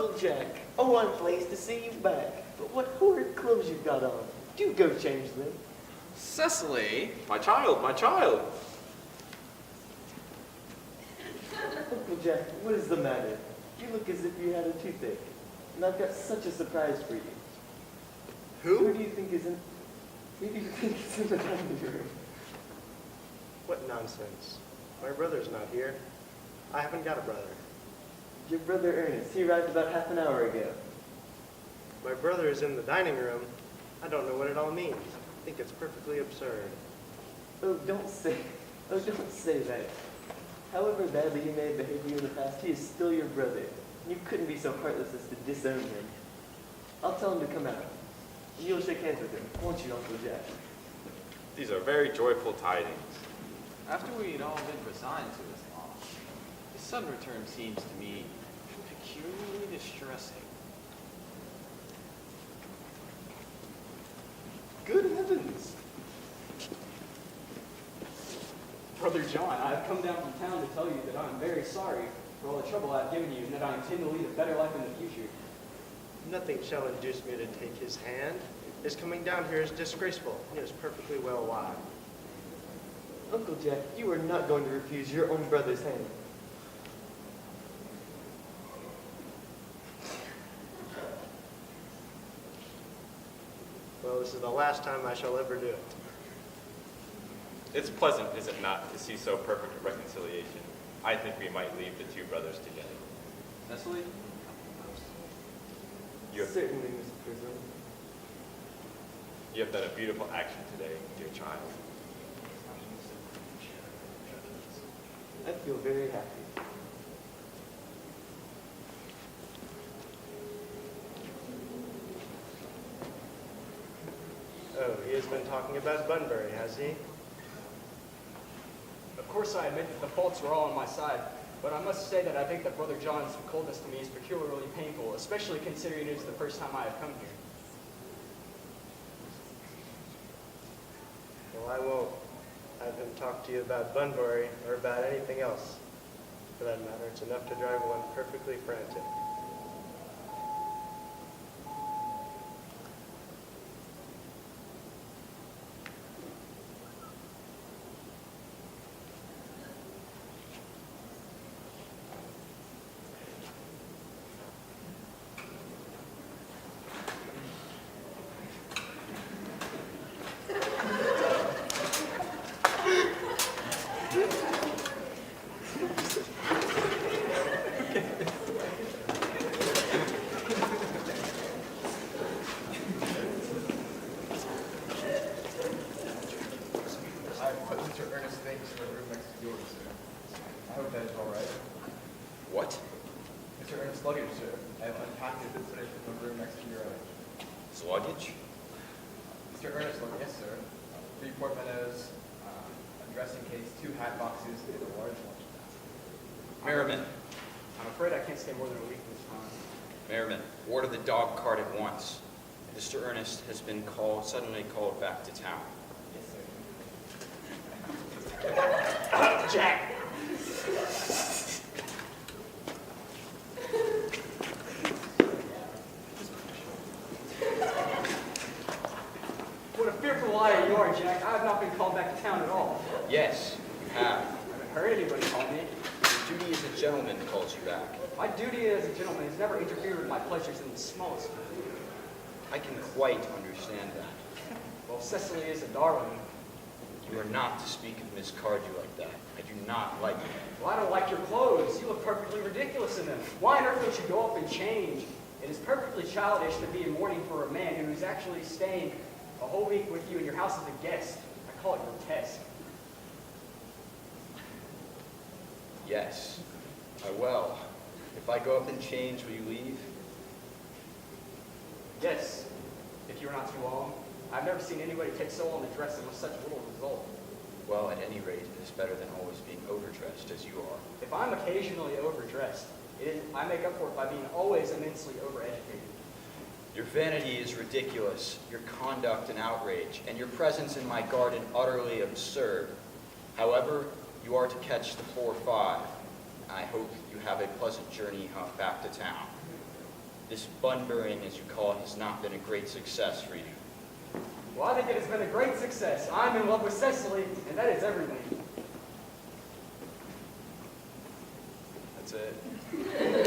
Uncle Jack, oh, I'm pleased to see you back. But what horrid clothes you've got on. Do go change them. Cecily, my child, my child. Uncle Jack, what is the matter? You look as if you had a toothache. And I've got such a surprise for you. Who do you think is in... Who do you think is in the dining room? What nonsense. My brother's not here. I haven't got a brother. Your brother Ernest. He arrived about half an hour ago. My brother is in the dining room. I don't know what it all means. I think it's perfectly absurd. Oh, don't say that. However badly he may have behaved to you in the past, he is still your brother. You couldn't be so heartless as to disown him. I'll tell him to come out. And you'll shake hands with him, won't you, Uncle Jack? These are very joyful tidings. After we had all been resigned to his loss, his sudden return seems to me peculiarly distressing. Good heavens! Brother John, I have come down from town to tell you that I am very sorry for all the trouble I have given you and that I intend to lead a better life in the future. Nothing shall induce me to take his hand. His coming down here is disgraceful. He is perfectly well why. Uncle Jack, you are not going to refuse your own brother's hand. Well, this is the last time I shall ever do it. It's pleasant, is it not, to see so perfect a reconciliation. I think we might leave the two brothers together. Cecily? Certainly, Mr. Prism. You have done a beautiful action today, dear child. I feel very happy. Oh, he has been talking about Bunbury, has he? Of course I admit that the faults were all on my side, but I must say that I think that Brother John's coldness to me is peculiarly painful, especially considering it is the first time I have come here. Well, I won't have him talk to you about Bunbury or about anything else. For that matter, it's enough to drive one perfectly frantic. Luggage? Mr. Ernest, yes, sir. 3 portmanteaus, a dressing case, 2 hat boxes, and a large lunch. Merriman. I'm afraid I can't stay more than a week this time. Merriman, order the dog cart at once. Mr. Ernest has been suddenly called back to town. Yes, sir. Jack! What a fearful liar you are, Jack. I have not been called back to town at all. Yes, you have. I haven't heard anybody call me. Your duty as a gentleman calls you back. My duty as a gentleman has never interfered with my pleasures in the smallest degree. I can quite understand that. Well, Cecily is a darling. You are not to speak of Miss Cardew like that. I do not like it. Well, I don't like your clothes. You look perfectly ridiculous in them. Why on earth don't you go up and change? It is perfectly childish to be in mourning for a man who is actually staying a whole week with you in your house as a guest. I call it grotesque. Yes, I will. If I go up and change, will you leave? Yes, if you're not too long. I've never seen anybody take so long to dress and with such little result. Well, at any rate, it is better than always being overdressed as you are. If I'm occasionally overdressed, I make up for it by being always immensely overeducated. Your vanity is ridiculous, your conduct an outrage, and your presence in my garden utterly absurd. However, you are to catch the 4:05. I hope you have a pleasant journey back to town. This bun-burying, as you call it, has not been a great success for you. Well, I think it has been a great success. I'm in love with Cecily, and that is everything. That's it.